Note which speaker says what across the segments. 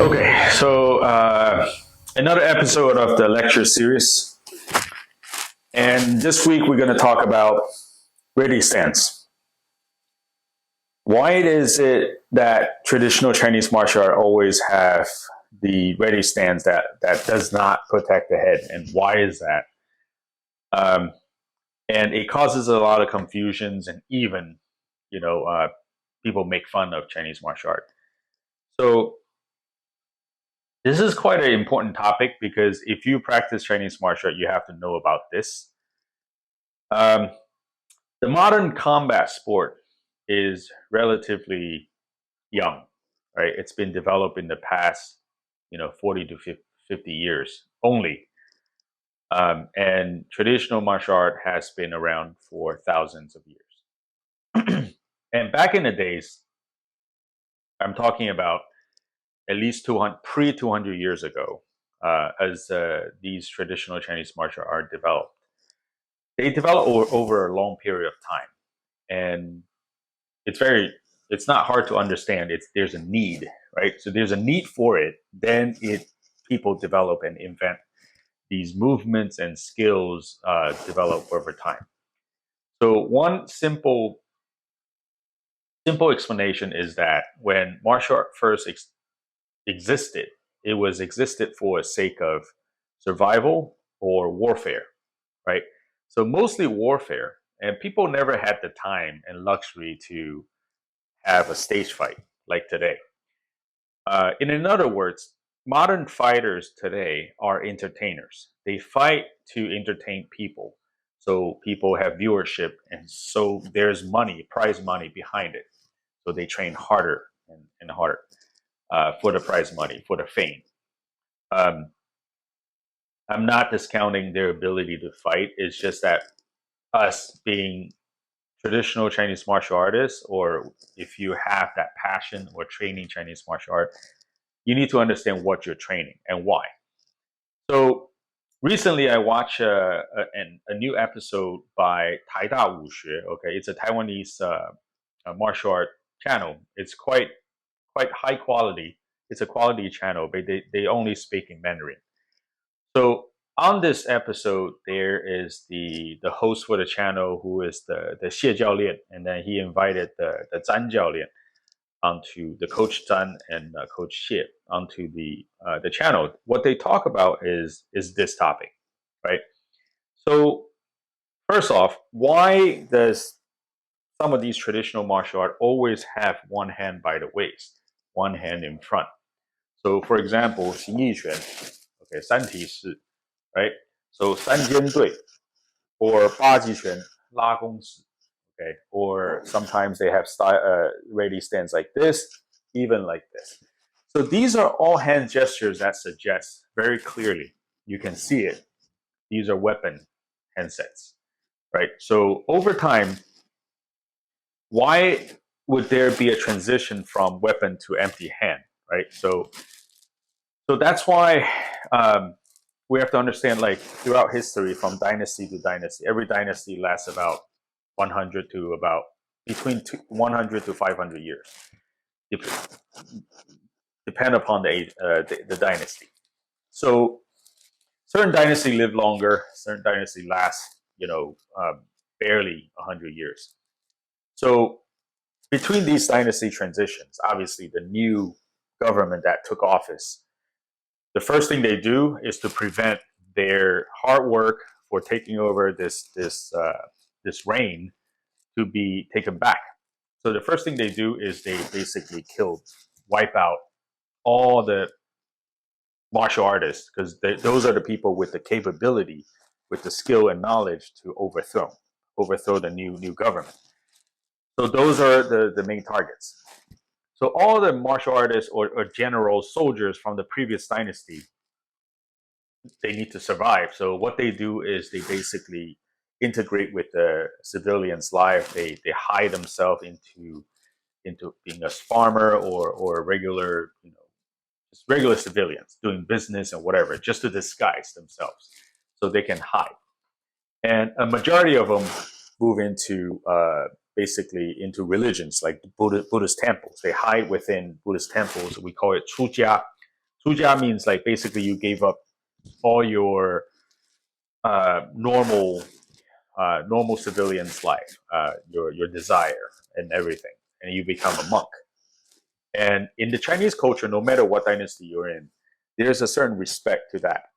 Speaker 1: Okay, so another episode of the lecture series. And this week we're going to talk about ready stance. Why is it that traditional Chinese martial art always have the ready stance that does not protect the head? And why is that? And it causes a lot of confusions, and even, people make fun of Chinese martial art. So this is quite an important topic, because if you practice Chinese martial art, you have to know about this. The modern combat sport is relatively young, right? It's been developed in the past, 40 to 50 years only. And traditional martial art has been around for thousands of years. And back in the days, I'm talking about at least 200 years ago, as these traditional Chinese martial art developed. They developed over a long period of time, and it's not hard to understand. There's a need, right? So there's a need for it. Then people develop and invent these movements and skills develop over time. So one simple explanation is that when martial art first existed, it existed for the sake of survival or warfare, right? So mostly warfare, and people never had the time and luxury to have a stage fight like today. In other words, modern fighters today are entertainers. They fight to entertain people. So people have viewership, and so there's money, prize money behind it. So they train harder and harder for the prize money, for the fame. I'm not discounting their ability to fight. It's just that us being traditional Chinese martial artists, or if you have that passion or training Chinese martial art, you need to understand what you're training and why. So recently I watched a new episode by Taida Wuxue. Okay, it's a Taiwanese martial art channel. It's quite high quality. It's a quality channel, but they only speak in Mandarin. So on this episode, there is the host for the channel, who is the Xie Jiaolian, and then he invited the Zhan Jiaolian onto the Coach Zhan and Coach Xie onto the channel. What they talk about is this topic, right? So first off, why does some of these traditional martial art always have one hand by the waist, one hand in front? So for example, 形意拳, okay, 三体式, right? So 三间对, or 八极拳, 拉弓式, okay? Or sometimes they have ready stance like this, even like this. So these are all hand gestures that suggest very clearly, you can see it, these are weapon handsets, right? So over time, why would there be a transition from weapon to empty hand, right? So that's why we have to understand, like, throughout history, from dynasty to dynasty, every dynasty lasts about 100 to about between 100 to 500 years, depend upon the dynasty. So certain dynasty live longer, certain dynasty last, barely 100 years. So between these dynasty transitions, obviously the new government that took office, the first thing they do is to prevent their hard work for taking over this reign to be taken back. So the first thing they do is they basically wipe out all the martial artists, because those are the people with the capability, with the skill and knowledge to overthrow the new government. So those are the main targets. So all the martial artists or generals, soldiers from the previous dynasty, they need to survive. So what they do is they basically integrate with the civilians' life. They hide themselves into being a farmer or regular, just regular civilians doing business and whatever, just to disguise themselves so they can hide. And a majority of them move into basically into religions like Buddhist temples. They hide within Buddhist temples. We call it 出家.出家means like basically you gave up all your normal civilian's life, your desire and everything, and you become a monk. And in the Chinese culture, no matter what dynasty you're in, there's a certain respect to that.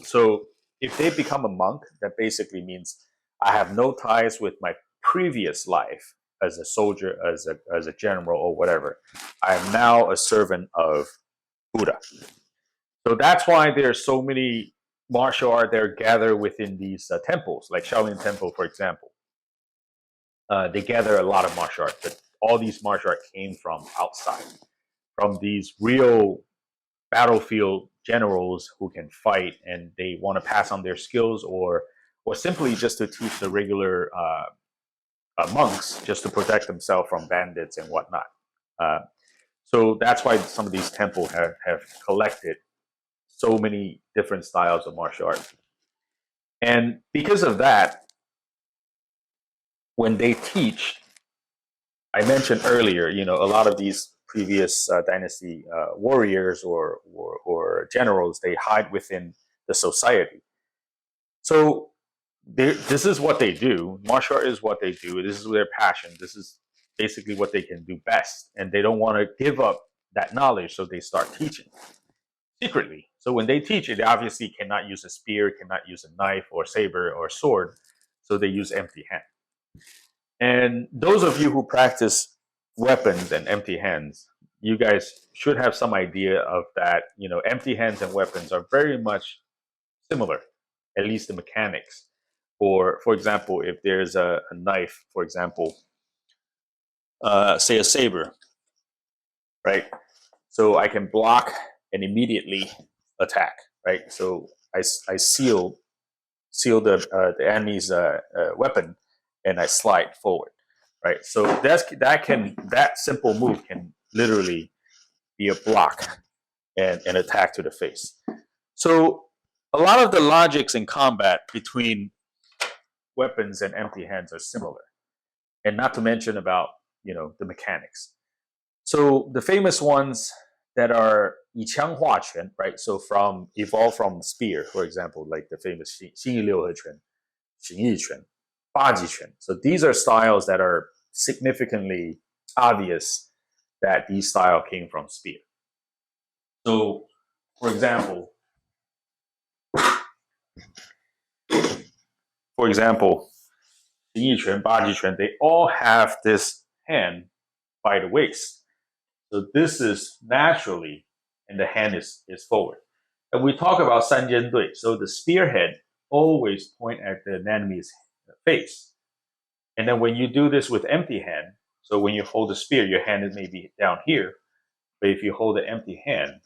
Speaker 1: So if they become a monk, that basically means I have no ties with my previous life as a soldier, as a general, or whatever. I am now a servant of Buddha. So that's why there's so many martial art that are gathered within these temples, like Shaolin Temple, for example. They gather a lot of martial art, but all these martial art came from outside, from these real battlefield generals who can fight, and they want to pass on their skills, or simply just to teach the regular monks just to protect themselves from bandits and whatnot. So that's why some of these temples have collected so many different styles of martial art. And because of that, when they teach, I mentioned earlier, a lot of these previous dynasty warriors or generals, they hide within the society. So this is what they do. Martial art is what they do. This is their passion. This is basically what they can do best. And they don't want to give up that knowledge, so they start teaching secretly. So when they teach it, they obviously cannot use a spear, cannot use a knife or saber or sword. So they use empty hand. And those of you who practice weapons and empty hands, you guys should have some idea of that. Empty hands and weapons are very much similar, at least the mechanics. For example, if there's a knife, for example, say a saber, right? So I can block and immediately attack, right? So I seal the enemy's weapon, and I slide forward, right? So that simple move can literally be a block and an attack to the face. So a lot of the logics in combat between weapons and empty hands are similar, and not to mention about the mechanics. So the famous ones that are 以枪化拳, right? So evolved from spear, for example, like the famous 形意六合拳, 形意拳, 八极拳. So these are styles that are significantly obvious that these style came from spear. So, for example, 形意拳, 八极拳, they all have this hand by the waist. So this is naturally, and the hand is forward. And we talk about 三尖队. So the spearhead always point at the enemy's face. And then when you do this with empty hand, so when you hold the spear, your hand is maybe down here. But if you hold an empty hand,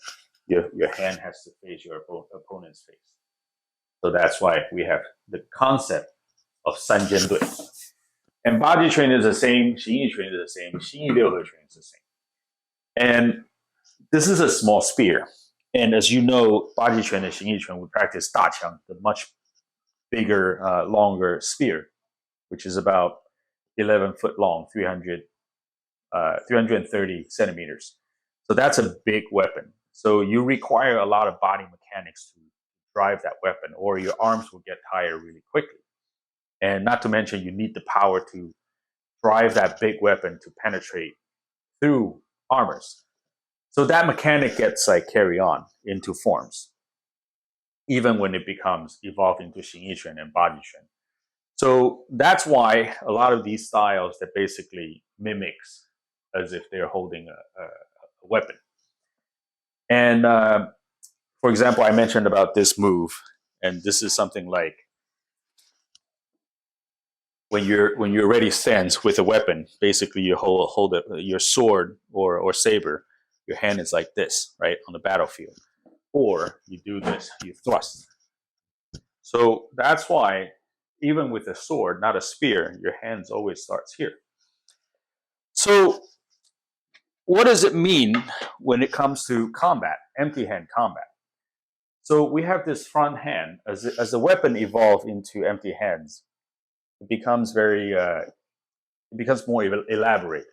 Speaker 1: your hand has to face your opponent's face. So that's why we have the concept of 三尖队. And 八极拳 is the same, 形意拳 is the same, 形意六合拳 is the same. And this is a small spear. And as you know, 八极拳and 形意拳, we practice 大枪, the much bigger, longer spear, which is about 11 foot long, 330 centimeters. So that's a big weapon. So you require a lot of body mechanics to drive that weapon, or your arms will get tired really quickly. And not to mention, you need the power to drive that big weapon to penetrate through armors. So that mechanic gets carry on into forms, even when it becomes evolved into 形意拳 and 八极拳. So that's why a lot of these styles that basically mimics as if they're holding a weapon. And for example, I mentioned about this move, and this is something like when you're already stands with a weapon, basically you hold your sword or saber, your hand is like this, right, on the battlefield. Or you do this, you thrust. So that's why even with a sword, not a spear, your hands always starts here. So what does it mean when it comes to combat, empty hand combat? So we have this front hand. As the weapon evolves into empty hands, it becomes more elaborate,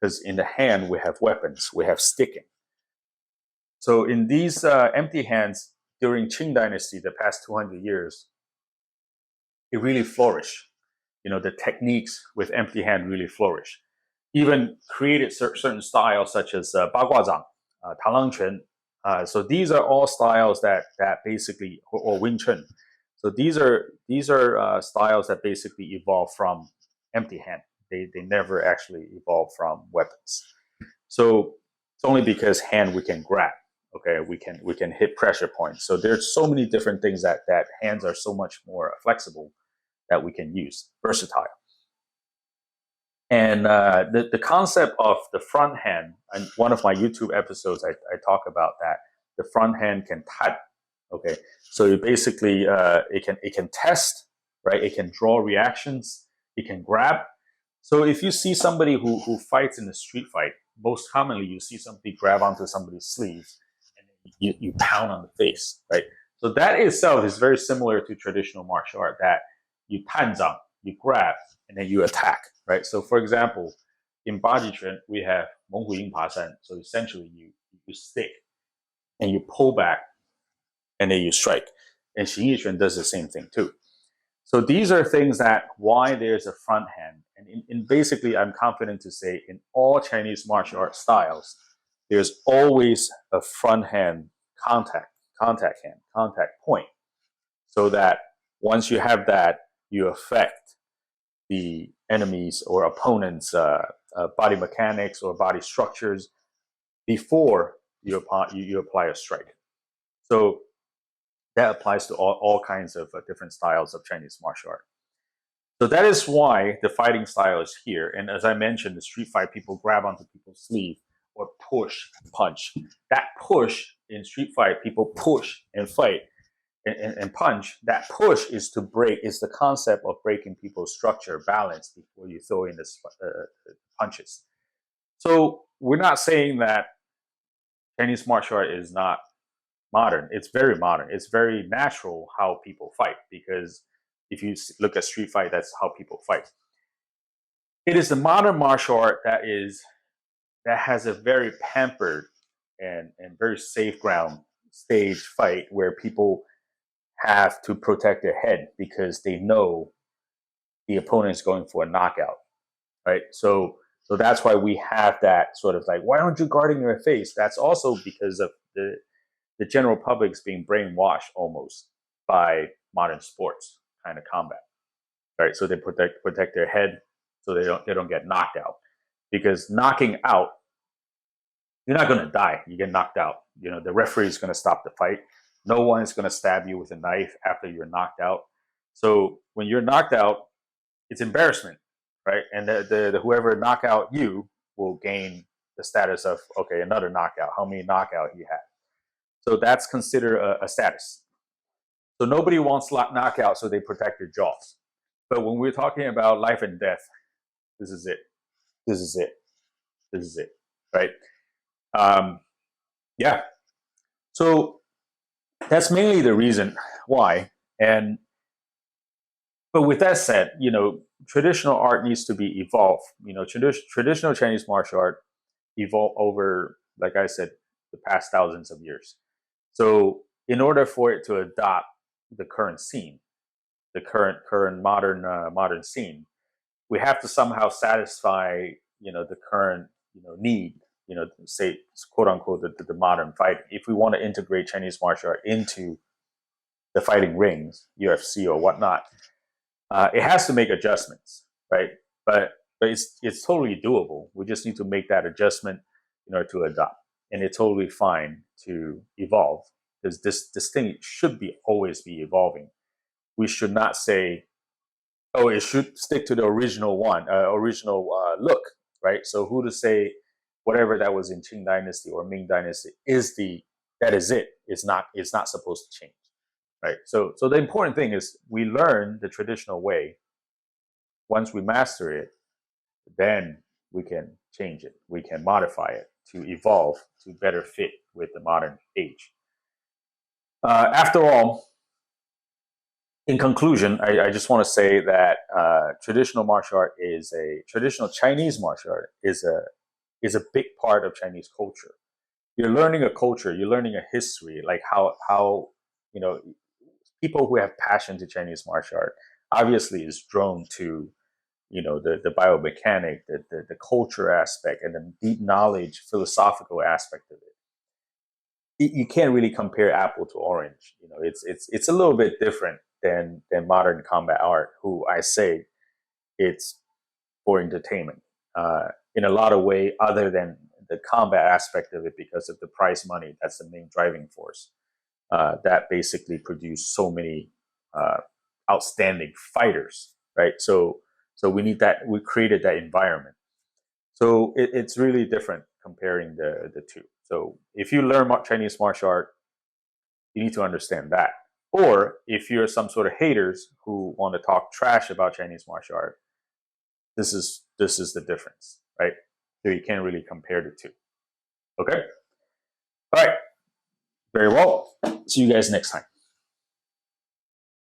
Speaker 1: because in the hand we have weapons, we have sticking. So in these empty hands during Qing Dynasty, the past 200 years, it really flourished. The techniques with empty hand really flourished. Even created certain styles such as 八卦掌, 螳螂拳. So these are all styles that basically, or Wing Chun. So these are styles that basically evolved from empty hand. They never actually evolved from weapons. So it's only because hand we can grab. Okay, we can hit pressure points. So there's so many different things that hands are so much more flexible that we can use, versatile. And the concept of the front hand, and one of my YouTube episodes, I talk about that. The front hand can type. Okay, so it basically it can test, right? It can draw reactions. It can grab. So if you see somebody who fights in a street fight, most commonly you see somebody grab onto somebody's sleeve and you pound on the face, right? So that itself is very similar to traditional martial art, that you 探掌, you grab, and then you attack, right? So for example, in BajiShu, we have 猛虎鹰爬山. So essentially you stick and you pull back and then you strike. And 形意拳 does the same thing too. So these are things that why there's a front hand. And in basically, I'm confident to say in all Chinese martial art styles, there's always a front hand contact point. So that once you have that, you affect the enemy's or opponent's body mechanics or body structures before you apply a strike. So that applies to all kinds of different styles of Chinese martial art. So that is why the fighting style is here. And as I mentioned, the street fight, people grab onto people's sleeve or push, punch. That push in street fight, people push and fight and punch. That push is to break, is the concept of breaking people's structure, balance before you throw in the punches. So we're not saying that Chinese martial art is not modern. It's very modern. It's very natural how people fight, because if you look at street fight, that's how people fight. It is the modern martial art that has a very pampered and very safe ground stage fight where people have to protect their head because they know the opponent is going for a knockout, right? So that's why we have that sort of like, why aren't you guarding your face? That's also because of the general public's being brainwashed almost by modern sports kind of combat, right? So they protect their head so they don't get knocked out, because knocking out, you're not going to die. You get knocked out. The referee is going to stop the fight. No one is going to stab you with a knife after you're knocked out. So when you're knocked out, it's embarrassment, right? And the whoever knock out you will gain the status of, okay, another knockout. How many knockout you had? So that's considered a status. So nobody wants knockout, so they protect their jaws. But when we're talking about life and death, this is it. This is it. This is it, right? Yeah. So that's mainly the reason why. But with that said, traditional art needs to be evolved. Traditional Chinese martial art evolved over, like I said, the past thousands of years. So in order for it to adopt the current scene, the current modern scene, we have to somehow satisfy the current need, say quote unquote the modern fighting. If we want to integrate Chinese martial art into the fighting rings, UFC or whatnot, it has to make adjustments, right? But it's totally doable. We just need to make that adjustment in order to adopt. And it's totally fine to evolve, because this thing should always be evolving. We should not say, oh, it should stick to the original look, right? So who to say whatever that was in Qing Dynasty or Ming Dynasty that is it. It's not supposed to change, right? So the important thing is we learn the traditional way. Once we master it, then we can change it. We can modify it to evolve to better fit with the modern age. After all, in conclusion, I just want to say that traditional Chinese martial art is a big part of Chinese culture. you're learning a culture, you're learning a history, like how people who have passion to Chinese martial art obviously is drawn to the biomechanic, the culture aspect, and the deep knowledge, philosophical aspect of it. You can't really compare apple to orange. It's a little bit different than modern combat art, who I say it's for entertainment in a lot of way, other than the combat aspect of it, because of the prize money. That's the main driving force that basically produced so many outstanding fighters, right? So we need that. We created that environment. So it's really different comparing the two. So if you learn Chinese martial art, you need to understand that. Or if you're some sort of haters who want to talk trash about Chinese martial art, this is the difference, right? So you can't really compare the two. Okay? All right. Very well. See you guys next time.